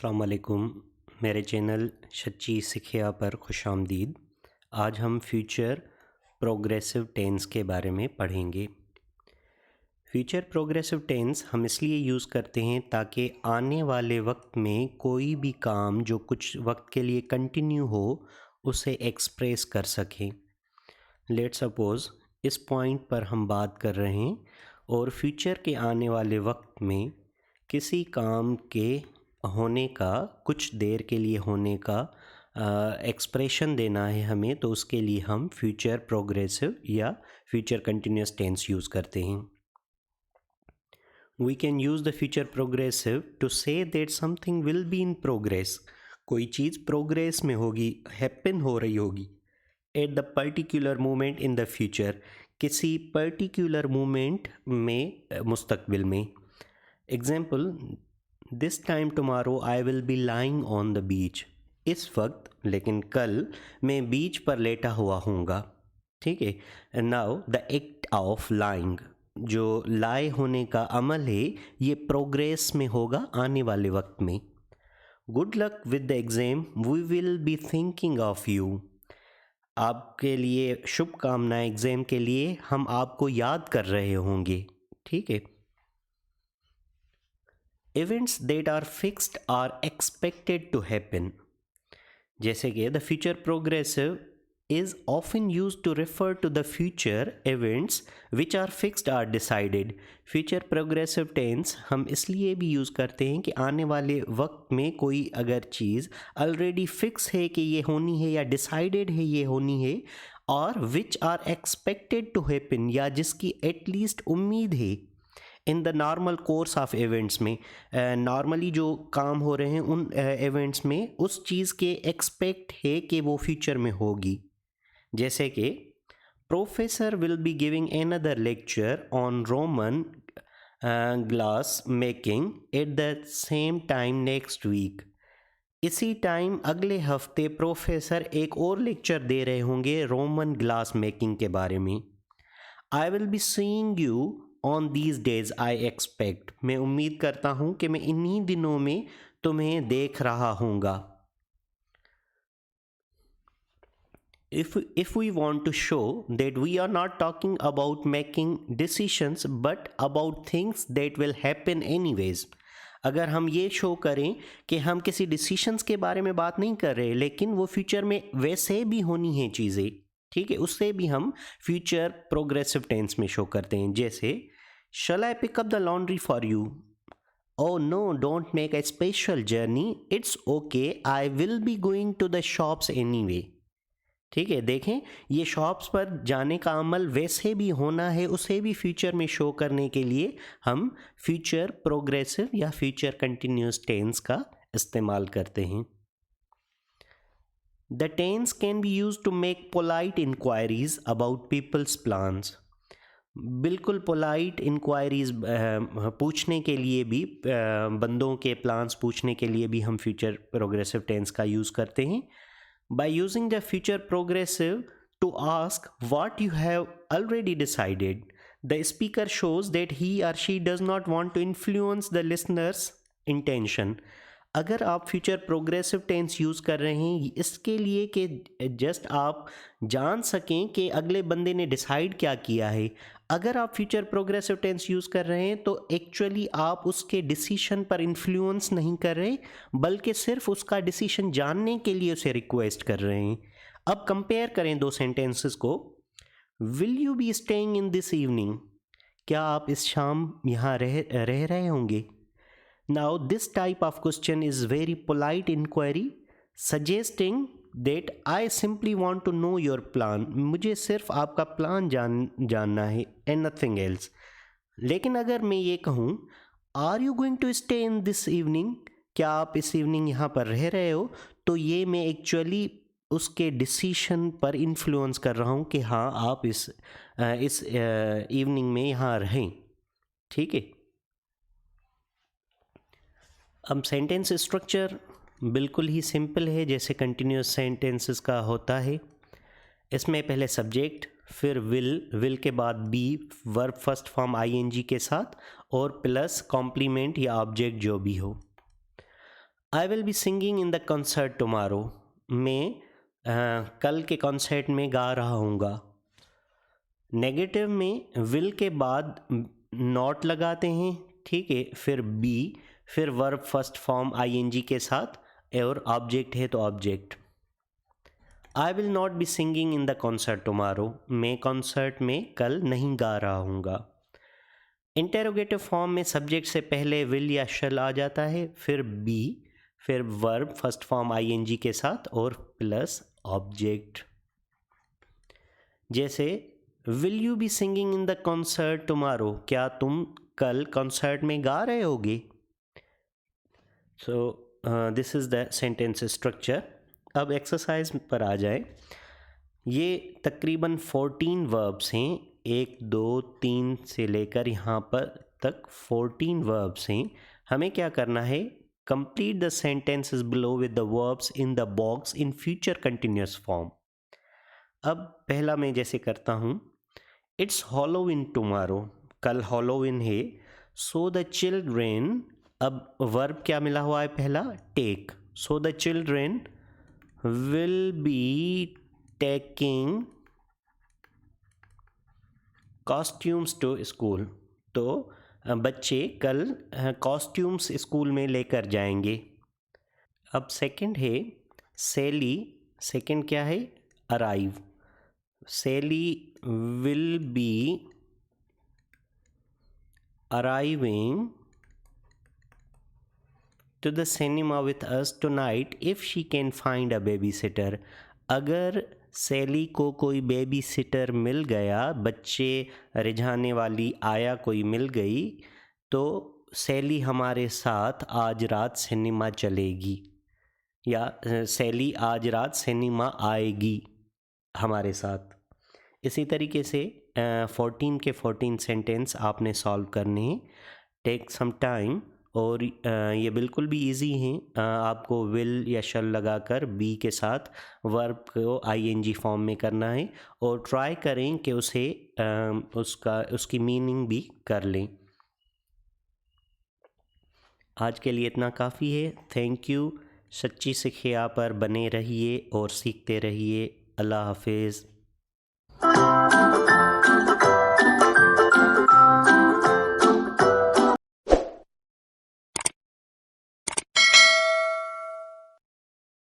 अस्सलाम वालेकुम। मेरे चैनल सच्ची सिखिया पर खुशामदीद। आज हम फ्यूचर प्रोग्रेसिव टेंस के बारे में पढ़ेंगे। फ्यूचर प्रोग्रेसिव टेंस हम इसलिए यूज़ करते हैं ताकि आने वाले वक्त में कोई भी काम जो कुछ वक्त के लिए कंटिन्यू हो उसे एक्सप्रेस कर सकें। लेट्स सपोज़ इस पॉइंट पर हम बात कर रहे हैं और फ्यूचर के आने वाले वक्त में किसी काम के होने का, कुछ देर के लिए होने का एक्सप्रेशन देना है हमें, तो उसके लिए हम फ्यूचर प्रोग्रेसिव या फ्यूचर कंटिन्यूस टेंस यूज़ करते हैं। We can use the future progressive to say that something will be in progress. कोई चीज़ प्रोग्रेस में होगी, हैपन हो रही होगी at the particular moment in the future, किसी पर्टिकुलर मोमेंट में, मुस्तकबिल में। Example, this time tomorrow I will be lying on the beach. इस वक्त, लेकिन कल, मैं बीच पर लेटा हुआ हूँगा। ठीक है। Now the act of lying, जो लाए होने का अमल है, ये प्रोग्रेस में होगा आने वाले वक्त में। Good luck with the exam, we will be thinking of you. आपके लिए शुभकामनाएं, एग्ज़ाम के लिए हम आपको याद कर रहे होंगे। ठीक है। Events that are fixed or expected to happen, जैसे कि the future progressive is often use to refer to the future events which are fixed or decided. Future progressive tense हम इसलिए भी यूज़ करते हैं कि आने वाले वक्त में कोई अगर चीज़ ऑलरेडी फिक्स है कि ये होनी है या डिसाइडेड है ये होनी है, और which are expected to happen, या जिसकी एटलीस्ट उम्मीद है in the normal course of events में, नॉर्मली जो काम हो रहे हैं उन इवेंट्स में उस चीज़ के एक्सपेक्ट है कि वो फ्यूचर में होगी। जैसे कि professor will be giving another lecture on Roman glass making at the same time next week. इसी टाइम अगले हफ्ते प्रोफेसर एक और लेक्चर दे रहे होंगे रोमन ग्लास मेकिंग के बारे में। आई will be seeing you on these days I expect, मैं उम्मीद करता हूँ कि मैं इन्हीं दिनों में तुम्हें देख रहा हूँगा। If we want to show that we are not talking about making decisions but about things that will happen anyways, अगर हम ये शो करें कि हम किसी डिसीशंस के बारे में बात नहीं कर रहे लेकिन वो फ्यूचर में वैसे भी होनी है चीज़ें, ठीक है, उससे भी हम फ्यूचर प्रोग्रेसिव टेंस में शो करते हैं। जैसे shall I pick up the laundry for you, oh no don't make a special journey, it's okay I will be going to the shops anyway. ठीक है, देखें, ये शॉप्स पर जाने का अमल वैसे भी होना है, उसे भी फ्यूचर में शो करने के लिए हम फ्यूचर प्रोग्रेसिव या फ्यूचर कंटिन्यूस टेंस का इस्तेमाल करते हैं। The tense can be use to make polite inquiries about people's plans. बिल्कुल पोलाइट इंक्वायरीज पूछने के लिए भी, बंदों के प्लान्स पूछने के लिए भी हम फ्यूचर प्रोग्रेसिव टेंस का यूज़ करते हैं। By using the future progressive to ask what you have already decided, the speaker shows that he or she does not want to influence the listener's intention. अगर आप future progressive tense use कर रहे हैं इसके लिए कि just आप जान सकें कि अगले बंदे ने डिसाइड क्या किया है, अगर आप फ्यूचर प्रोग्रेसिव टेंस यूज़ कर रहे हैं तो एक्चुअली आप उसके डिसीशन पर इन्फ्लुएंस नहीं कर रहे बल्कि सिर्फ उसका डिसीशन जानने के लिए उसे रिक्वेस्ट कर रहे हैं। अब कंपेयर करें दो सेंटेंसेस को। Will you be staying in this evening, क्या आप इस शाम यहाँ रह रहे होंगे। Now this type of question is very polite inquiry suggesting that I simply want to know your plan, मुझे सिर्फ आपका प्लान जानना है and nothing else। लेकिन अगर मैं ये कहूँ Are you going to stay in this evening, क्या आप इस इवनिंग यहाँ पर रह रहे हो, तो ये मैं एक्चुअली उसके डिसीशन पर इन्फ्लुएंस कर रहा हूँ कि हाँ आप इस इवनिंग में यहाँ रहें। ठीक है। अब सेंटेंस स्ट्रक्चर बिल्कुल ही सिंपल है जैसे कंटिन्यूस सेंटेंसेस का होता है। इसमें पहले सब्जेक्ट, फिर विल के बाद be, verb first form ING के साथ और प्लस कॉम्प्लीमेंट या ऑब्जेक्ट जो भी हो। आई will be singing in the concert tomorrow, मैं कल के कॉन्सर्ट में गा रहा हूँगा। नेगेटिव में विल के बाद नॉट लगाते हैं, ठीक है, फिर बी, फिर वर्ब फर्स्ट फॉर्म आईएनजी के साथ, और ऑब्जेक्ट है तो object. I will not be singing in the concert tomorrow, मैं कॉन्सर्ट में कल नहीं गा रहा हूँगा। इंटेरोगेटिव फॉर्म में सब्जेक्ट से पहले विल या शल आ जाता है, फिर बी, फिर वर्ब फर्स्ट फॉर्म आईएनजी के साथ और प्लस ऑब्जेक्ट। जैसे will you be singing in the concert tomorrow, क्या तुम कल कॉन्सर्ट में गा रहे होगे। So this is the sentence structure. अब एक्सरसाइज पर आ जाए। ये तकरीबन 14 वर्ब्स हैं, 1 2 3 से लेकर यहाँ पर तक 14 वर्ब्स हैं। हमें क्या करना है, complete the sentences below with the verbs in the box in future continuous form. अब पहला मैं जैसे करता हूँ, इट्स हॉलोविन टुमारो, कल हॉलोविन है। सो द चिल्ड्रेन, अब वर्ब क्या मिला हुआ है पहला, take. So the children will be taking costumes to school, तो बच्चे कल कॉस्ट्यूम्स स्कूल में लेकर जाएंगे। अब सेकंड है सैली, सेकंड क्या है, arrive. Sally will be arriving to the cinema with us tonight if she can find a babysitter। अगर सैली को कोई बेबी सिटर मिल गया, बच्चे रिझाने वाली आया कोई मिल गई, तो सैली हमारे साथ आज रात सिनेमा चलेगी, या सैली आज रात सिनेमा आएगी हमारे साथ। इसी तरीके से 14 के 14 सेंटेंस आपने सॉल्व करने हैं। टेक सम टाइम, और ये बिल्कुल भी इजी हैं। आपको विल या शल लगाकर बी के साथ वर्ब को आईएनजी फॉर्म में करना है, और ट्राई करें कि उसे उसकी मीनिंग भी कर लें। आज के लिए इतना काफ़ी है। Thank you. सच्ची सिखिया पर बने रहिए और सीखते रहिए। अल्लाह हाफिज़।